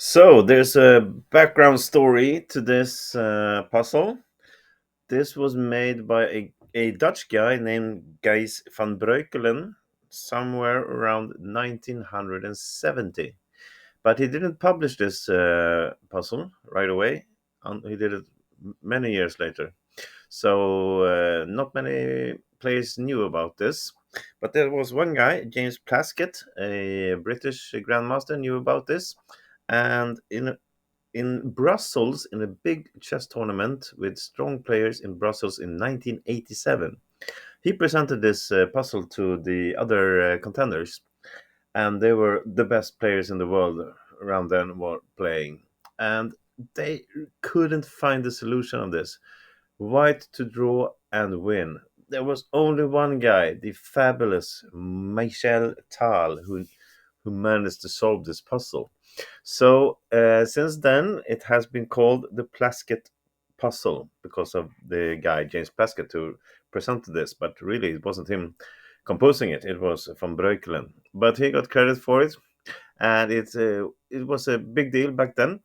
So there's a background story to this puzzle. This was made by a Dutch guy named Gijs van Breukelen somewhere around 1970. But he didn't publish this puzzle right away. He did it many years later. So not many players knew about this. But there was one guy, James Plaskett, a British grandmaster, knew about this. And in Brussels, in a big chess tournament with strong players in Brussels in 1987. He presented this puzzle to the other contenders, and they were the best players in the world around then were playing. And they couldn't find the solution on this. White to draw and win. There was only one guy, the fabulous Mikhail Tal, who managed to solve this puzzle. So since then, it has been called the Plaskett puzzle because of the guy James Plaskett who presented this. But really, it wasn't him composing it; it was van Breukelen. But he got credit for it, and it was a big deal back then.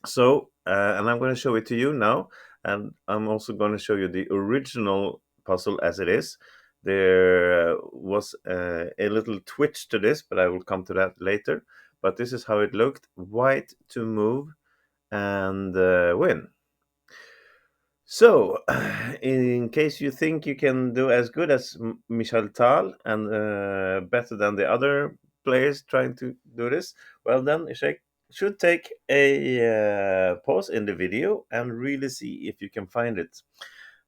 So, and I'm going to show it to you now, and I'm also going to show you the original puzzle as it is. There was a little twitch to this, but I will come to that later. But this is how it looked: white to move and win. So, in case you think you can do as good as Michel Tal and better than the other players trying to do this, well, then you should take a pause in the video and really see if you can find it.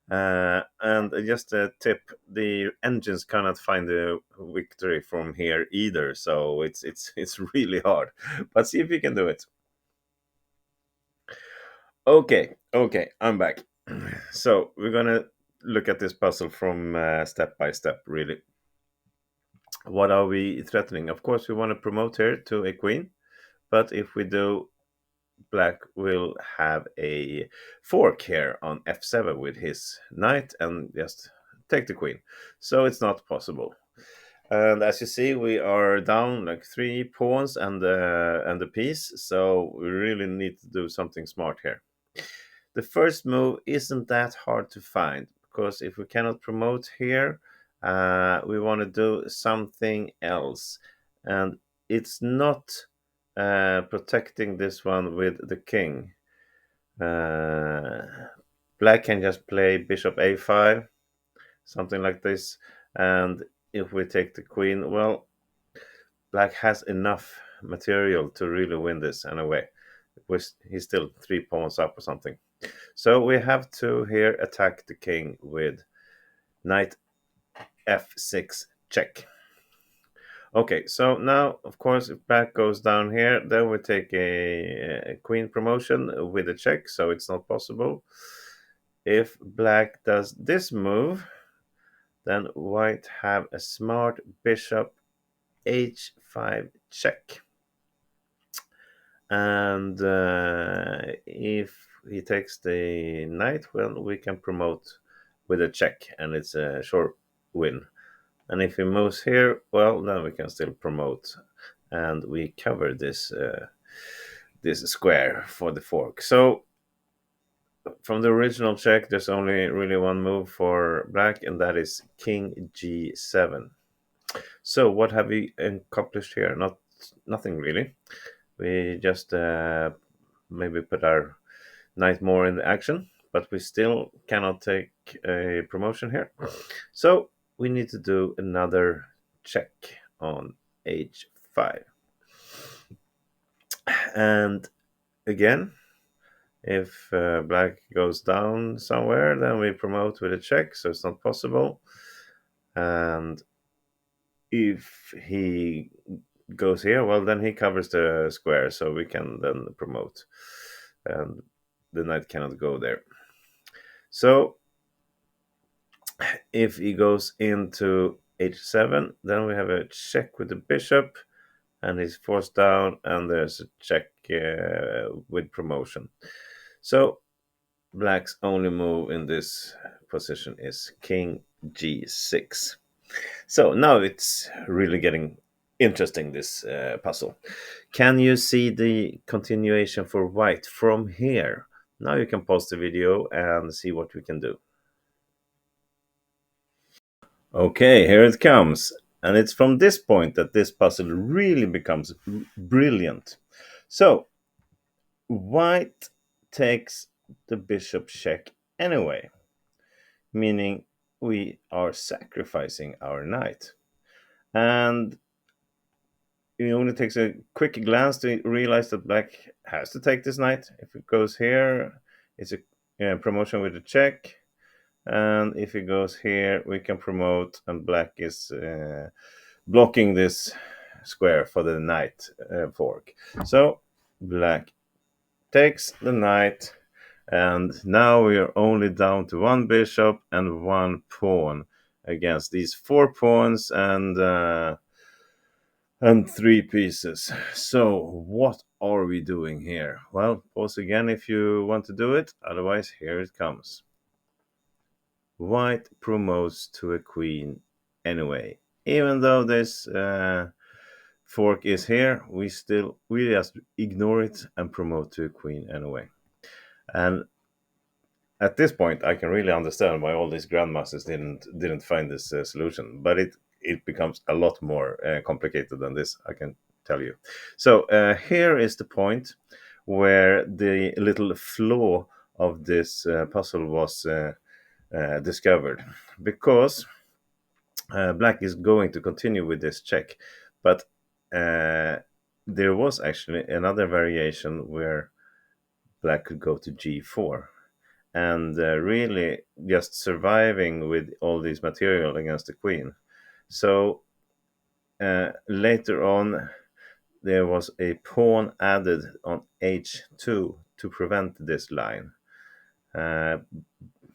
And just a tip: the engines cannot find the victory from here either, so it's really hard. But see if you can do it. Okay, I'm back. So we're gonna look at this puzzle from step by step, really. What are we threatening? Of course, we want to promote here to a queen, but if we do, black will have a fork here on f7 with his knight and just take the queen. So it's not possible. And as you see, we are down like 3 pawns and the piece, so we really need to do something smart here. The first move isn't that hard to find because if we cannot promote here, we want to do something else, and it's not protecting this one with the king. Black can just play bishop a5, something like this, and if we take the queen, well, black has enough material to really win this anyway. He's still 3 pawns up or something. So we have to here attack the king with knight f6 check. Okay, so now, of course, if black goes down here, then we take a queen promotion with a check, so it's not possible. If black does this move, then white have a smart bishop h5 check. And if he takes the knight, well, we can promote with a check, and it's a sure win. And if he moves here, well, then we can still promote, and we cover this this square for the fork. So from the original check, there's only really one move for black, and that is king g7. So what have we accomplished here? Nothing really. We just maybe put our knight more in the action, but we still cannot take a promotion here. So we need to do another check on h5. And again, if black goes down somewhere, then we promote with a check, so it's not possible. And if he goes here, well, then he covers the square, so we can then promote. And the knight cannot go there. So if he goes into h7, then we have a check with the bishop, and he's forced down, and there's a check with promotion. So black's only move in this position is king g6. So now it's really getting interesting, this puzzle. Can you see the continuation for white from here? Now you can pause the video and see what we can do. Okay, here it comes. And it's from this point that this puzzle really becomes brilliant. So, white takes the bishop check anyway, meaning we are sacrificing our knight. And it only takes a quick glance to realize that black has to take this knight. If it goes here, it's a promotion with a check. And if it goes here, we can promote, and black is blocking this square for the knight fork. So black takes the knight, and now we are only down to one bishop and one pawn against these four pawns and three pieces. So what are we doing here? Well, pause again if you want to do it. Otherwise, here it comes. White promotes to a queen anyway. Even though this fork is here, we just ignore it and promote to a queen anyway. And at this point, I can really understand why all these grandmasters didn't find this solution. But it becomes a lot more complicated than this, I can tell you. So here is the point where the little flaw of this puzzle was discovered, because black is going to continue with this check, but there was actually another variation where black could go to g4 and really just surviving with all this material against the queen. So later on, there was a pawn added on h2 to prevent this line.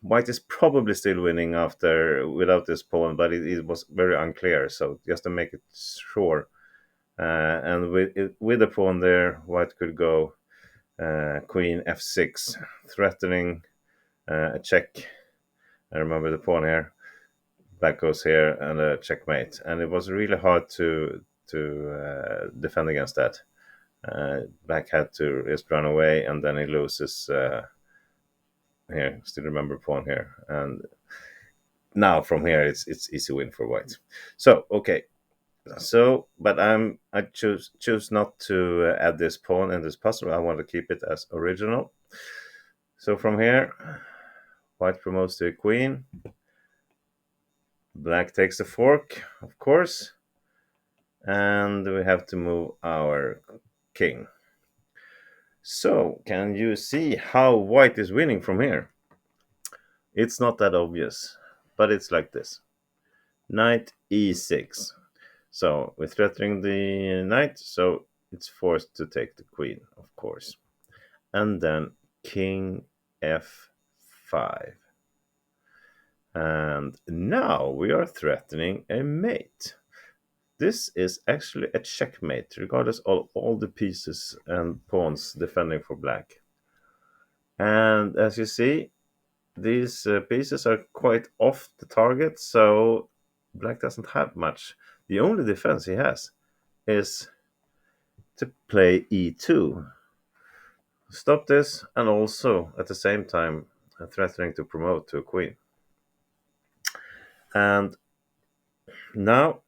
White is probably still winning without this pawn, but it was very unclear. So just to make it sure, and with the pawn there, white could go queen f6, threatening a check. I remember the pawn here. Black goes here and a checkmate, and it was really hard to defend against that. Black had to just run away, and then he loses. Here, still remember pawn here, and now from here it's easy win for white. So okay, so but I choose not to add this pawn in this puzzle. I want to keep it as original. So from here, white promotes to a queen. Black takes the fork, of course, and we have to move our king. So can you see how white is winning from here? It's not that obvious, but it's like this. Knight e6. So we're threatening the knight, so it's forced to take the queen, of course. And then king f5. And now we are threatening a mate. This is actually a checkmate, regardless of all the pieces and pawns defending for black. And as you see, these pieces are quite off the target, so black doesn't have much. The only defense he has is to play e2. Stop this, and also at the same time threatening to promote to a queen. And now,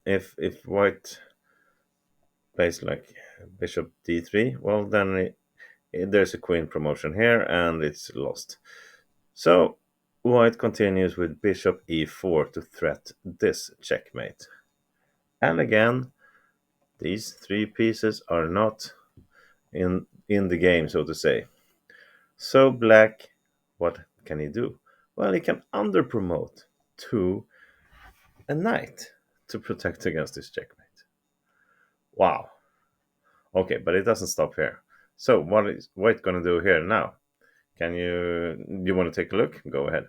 if white plays like bishop d3, well then there's a queen promotion here, and it's lost. So white continues with bishop e4 to threat this checkmate. And again, these three pieces are not in the game, so to say. So black, what can he do? Well, he can under promote to a knight to protect against this checkmate. Wow. Okay, but it doesn't stop here. So what is white going to do here now? You want to take a look? Go ahead.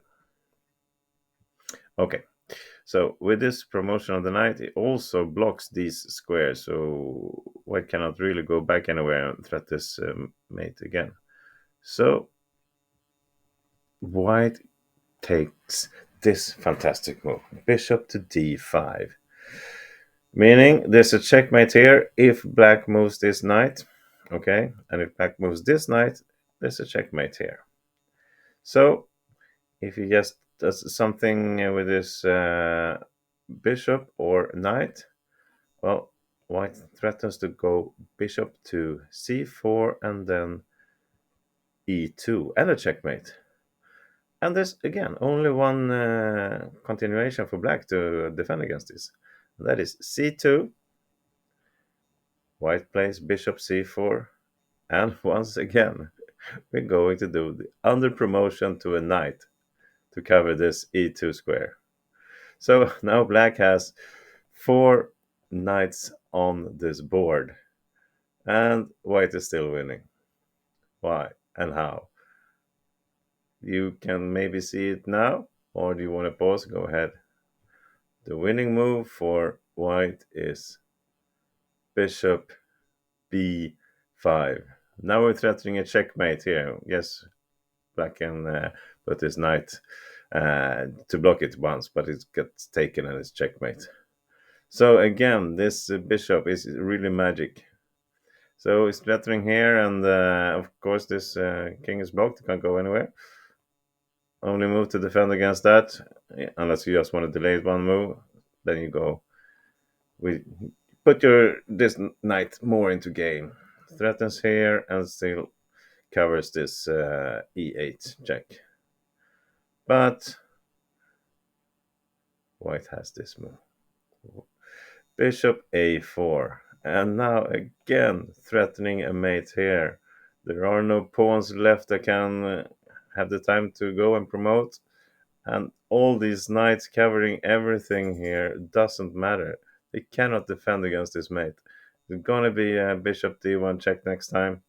Okay. So with this promotion of the knight, it also blocks these squares, so white cannot really go back anywhere and threat this mate again. So white takes this fantastic move, bishop to d5. Meaning there's a checkmate here if black moves this knight. Okay, and if black moves this knight, there's a checkmate here. So if he just does something with his bishop or knight, well, white threatens to go bishop to c4 and then e2 and a checkmate. And there's again only one continuation for black to defend against this. That is c2. White plays bishop c4, and once again we're going to do the under promotion to a knight to cover this e2 square. So now black has 4 knights on this board, and white is still winning. Why and how? You can maybe see it now, or do you want to pause? Go ahead. The winning move for white is bishop b5. Now we're threatening a checkmate here. Yes, black can put his knight to block it once, but it gets taken and it's checkmate. So again, this bishop is really magic. So it's threatening here, and of course this king is blocked. It can't go anywhere. Only move to defend against that, unless you just want to delay one move. Then you go. We put this knight more into game. Threatens here and still covers this e8 check. But white has this move. Bishop a4. And now again threatening a mate here. There are no pawns left that can have the time to go and promote. And all these knights covering everything here doesn't matter. They cannot defend against this mate. It's gonna be a bishop d1 check next time.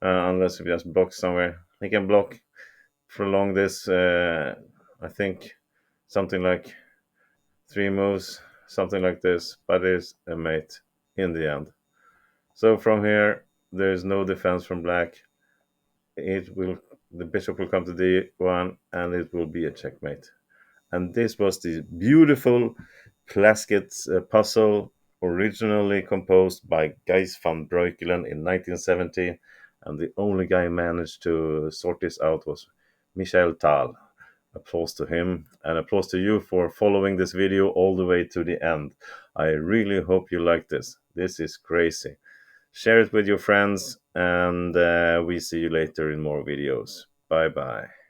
Unless he just blocks somewhere. He can block, prolong this, I think, something like 3 moves, something like this, but it's a mate in the end. So from here, there is no defense from black. The bishop will come to d1, and it will be a checkmate. And this was the beautiful Plaskett puzzle, originally composed by Gijs van Breukelen in 1970, and the only guy who managed to sort this out was Mikhail Tal. Applause to him, and applause to you for following this video all the way to the end. I really hope you like this. This is crazy. Share it with your friends, and we see you later in more videos. Bye bye.